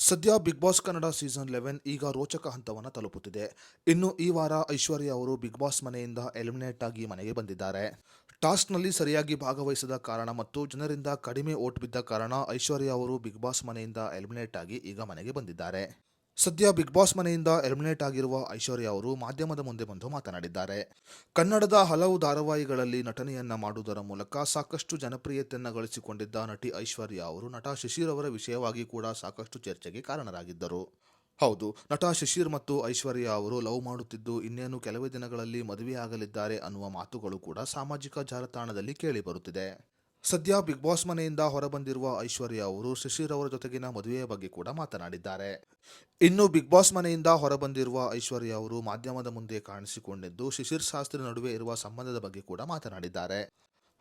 ಸದ್ಯ big boss Kannada season 11 ಈಗ ರೋಚಕ ಹಂತವನ್ನು ತಲುಪುತ್ತಿದೆ. ಇನ್ನು ಈ ವಾರ ಐಶ್ವರ್ಯ ಅವರು ಬಿಗ್ ಬಾಸ್ ಮನೆಯಿಂದ ಎಲಿಮಿನೇಟ್ ಆಗಿ ಮನೆಗೆ ಬಂದಿದ್ದಾರೆ. ಟಾಸ್ಕ್ನಲ್ಲಿ ಸರಿಯಾಗಿ ಭಾಗವಹಿಸದ ಕಾರಣ ಮತ್ತು ಜನರಿಂದ ಕಡಿಮೆ ವೋಟ್ ಬಿದ್ದ ಕಾರಣ ಐಶ್ವರ್ಯ ಅವರು ಬಿಗ್ ಬಾಸ್ ಮನೆಯಿಂದ ಎಲಿಮಿನೇಟ್ ಆಗಿ ಈಗ ಮನೆಗೆ ಬಂದಿದ್ದಾರೆ. ಸದ್ಯ ಬಿಗ್ ಬಾಸ್ ಮನೆಯಿಂದ ಎಲಿಮಿನೇಟ್ ಆಗಿರುವ ಐಶ್ವರ್ಯ ಅವರು ಮಾಧ್ಯಮದ ಮುಂದೆ ಬಂದು ಮಾತನಾಡಿದ್ದಾರೆ. ಕನ್ನಡದ ಹಲವು ಧಾರಾವಾಹಿಗಳಲ್ಲಿ ನಟನೆಯನ್ನ ಮಾಡುವುದರ ಮೂಲಕ ಸಾಕಷ್ಟು ಜನಪ್ರಿಯತೆಯನ್ನು ಗಳಿಸಿಕೊಂಡಿದ್ದ ನಟಿ ಐಶ್ವರ್ಯ ಅವರು ನಟ ಶಿಶಿರ್ ಅವರ ವಿಷಯವಾಗಿ ಕೂಡ ಸಾಕಷ್ಟು ಚರ್ಚೆಗೆ ಕಾರಣರಾಗಿದ್ದರು. ಹೌದು, ನಟ ಶಿಶಿರ್ ಮತ್ತು ಐಶ್ವರ್ಯ ಅವರು ಲವ್ ಮಾಡುತ್ತಿದ್ದು ಇನ್ನೇನು ಕೆಲವೇ ದಿನಗಳಲ್ಲಿ ಮದುವೆಯಾಗಲಿದ್ದಾರೆ ಅನ್ನುವ ಮಾತುಗಳು ಕೂಡ ಸಾಮಾಜಿಕ ಜಾಲತಾಣದಲ್ಲಿ ಕೇಳಿ ಬರುತ್ತಿದೆ. ಸದ್ಯ ಬಿಗ್ ಬಾಸ್ ಮನೆಯಿಂದ ಹೊರಬಂದಿರುವ ಐಶ್ವರ್ಯ ಅವರು ಶಿಶಿರ್ ಅವರ ಜೊತೆಗಿನ ಮದುವೆಯ ಬಗ್ಗೆ ಕೂಡ ಮಾತನಾಡಿದ್ದಾರೆ. ಇನ್ನು ಬಿಗ್ ಬಾಸ್ ಮನೆಯಿಂದ ಹೊರಬಂದಿರುವ ಐಶ್ವರ್ಯ ಅವರು ಮಾಧ್ಯಮದ ಮುಂದೆ ಕಾಣಿಸಿಕೊಂಡಿದ್ದು ಶಿಶಿರ್ ಶಾಸ್ತ್ರಿ ನಡುವೆ ಇರುವ ಸಂಬಂಧದ ಬಗ್ಗೆ ಕೂಡ ಮಾತನಾಡಿದ್ದಾರೆ.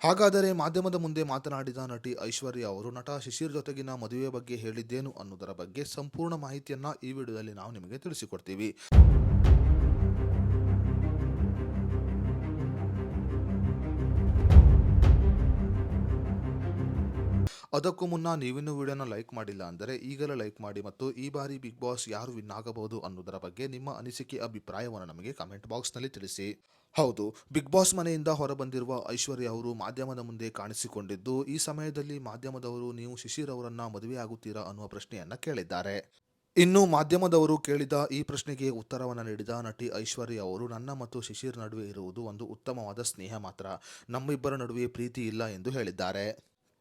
ಹಾಗಾದರೆ ಮಾಧ್ಯಮದ ಮುಂದೆ ಮಾತನಾಡಿದ ನಟಿ ಐಶ್ವರ್ಯ ಅವರು ನಟ ಶಿಶಿರ್ ಜೊತೆಗಿನ ಮದುವೆ ಬಗ್ಗೆ ಹೇಳಿದ್ದೇನು ಅನ್ನೋದರ ಬಗ್ಗೆ ಸಂಪೂರ್ಣ ಮಾಹಿತಿಯನ್ನ ಈ ವಿಡಿಯೋದಲ್ಲಿ ನಾವು ನಿಮಗೆ ತಿಳಿಸಿಕೊಡ್ತೀವಿ. ಅದಕ್ಕೂ ಮುನ್ನ ನೀವಿನ್ನೂ ವಿಡಿಯೋನ ಲೈಕ್ ಮಾಡಿಲ್ಲ ಅಂದರೆ ಈಗಲೇ ಲೈಕ್ ಮಾಡಿ ಮತ್ತು ಈ ಬಾರಿ ಬಿಗ್ ಬಾಸ್ ಯಾರು ವಿನ್ ಆಗಬಹುದು ಅನ್ನೋದರ ಬಗ್ಗೆ ನಿಮ್ಮ ಅನಿಸಿಕೆ ಅಭಿಪ್ರಾಯವನ್ನು ನಮಗೆ ಕಮೆಂಟ್ ಬಾಕ್ಸ್ನಲ್ಲಿ ತಿಳಿಸಿ. ಹೌದು, ಬಿಗ್ ಬಾಸ್ ಮನೆಯಿಂದ ಹೊರಬಂದಿರುವ ಐಶ್ವರ್ಯ ಅವರು ಮಾಧ್ಯಮದ ಮುಂದೆ ಕಾಣಿಸಿಕೊಂಡಿದ್ದು ಈ ಸಮಯದಲ್ಲಿ ಮಾಧ್ಯಮದವರು ನೀವು ಶಿಶಿರ್ ಅವರನ್ನ ಮದುವೆ ಆಗುತ್ತೀರಾ ಅನ್ನುವ ಪ್ರಶ್ನೆಯನ್ನ ಕೇಳಿದ್ದಾರೆ. ಇನ್ನು ಮಾಧ್ಯಮದವರು ಕೇಳಿದ ಈ ಪ್ರಶ್ನೆಗೆ ಉತ್ತರವನ್ನು ನೀಡಿದ ನಟಿ ಐಶ್ವರ್ಯ ಅವರು ನನ್ನ ಮತ್ತು ಶಿಶಿರ್ ನಡುವೆ ಇರುವುದು ಒಂದು ಉತ್ತಮವಾದ ಸ್ನೇಹ ಮಾತ್ರ, ನಮ್ಮಿಬ್ಬರ ನಡುವೆ ಪ್ರೀತಿ ಇಲ್ಲ ಎಂದು ಹೇಳಿದ್ದಾರೆ.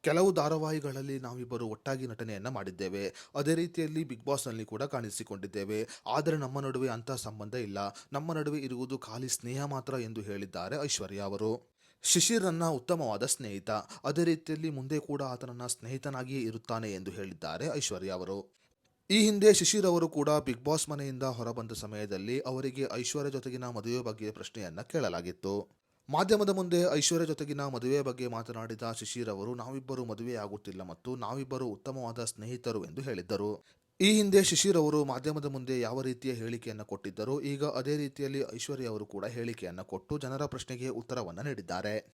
ಕೆಲವು ಧಾರಾವಾಹಿಗಳಲ್ಲಿ ನಾವಿಬ್ಬರು ಒಟ್ಟಾಗಿ ನಟನೆಯನ್ನ ಮಾಡಿದ್ದೇವೆ, ಅದೇ ರೀತಿಯಲ್ಲಿ ಬಿಗ್ ಬಾಸ್ನಲ್ಲಿ ಕೂಡ ಕಾಣಿಸಿಕೊಂಡಿದ್ದೇವೆ, ಆದರೆ ನಮ್ಮ ನಡುವೆ ಅಂಥ ಸಂಬಂಧ ಇಲ್ಲ, ನಮ್ಮ ನಡುವೆ ಇರುವುದು ಖಾಲಿ ಸ್ನೇಹ ಮಾತ್ರ ಎಂದು ಹೇಳಿದ್ದಾರೆ ಐಶ್ವರ್ಯ ಅವರು. ಶಿಶಿರ್ ನನ್ನ ಉತ್ತಮವಾದ ಸ್ನೇಹಿತ, ಅದೇ ರೀತಿಯಲ್ಲಿ ಮುಂದೆ ಕೂಡ ಆತನನ್ನ ಸ್ನೇಹಿತನಾಗಿಯೇ ಇರುತ್ತಾನೆ ಎಂದು ಹೇಳಿದ್ದಾರೆ ಐಶ್ವರ್ಯ ಅವರು. ಈ ಹಿಂದೆ ಶಿಶಿರ್ ಅವರು ಕೂಡ ಬಿಗ್ ಬಾಸ್ ಮನೆಯಿಂದ ಹೊರಬಂದ ಸಮಯದಲ್ಲಿ ಅವರಿಗೆ ಐಶ್ವರ್ಯ ಜೊತೆಗಿನ ಮದುವೆ ಬಗ್ಗೆ ಪ್ರಶ್ನೆಯನ್ನ ಕೇಳಲಾಗಿತ್ತು. ಮಾಧ್ಯಮದ ಮುಂದೆ ಐಶ್ವರ್ಯ ಜೊತೆಗಿನ ಮದುವೆಯ ಬಗ್ಗೆ ಮಾತನಾಡಿದ ಶಿಶಿರ್ ಅವರು ನಾವಿಬ್ಬರು ಮದುವೆಯಾಗುತ್ತಿಲ್ಲ ಮತ್ತು ನಾವಿಬ್ಬರು ಉತ್ತಮವಾದ ಸ್ನೇಹಿತರು ಎಂದು ಹೇಳಿದ್ದರು. ಈ ಹಿಂದೆ ಶಿಶಿರ್ ಅವರು ಮಾಧ್ಯಮದ ಮುಂದೆ ಯಾವ ರೀತಿಯ ಹೇಳಿಕೆಯನ್ನು ಕೊಟ್ಟಿದ್ದರು, ಈಗ ಅದೇ ರೀತಿಯಲ್ಲಿ ಐಶ್ವರ್ಯ ಅವರು ಕೂಡ ಹೇಳಿಕೆಯನ್ನು ಕೊಟ್ಟು ಜನರ ಪ್ರಶ್ನೆಗೆ ಉತ್ತರವನ್ನು ನೀಡಿದ್ದಾರೆ.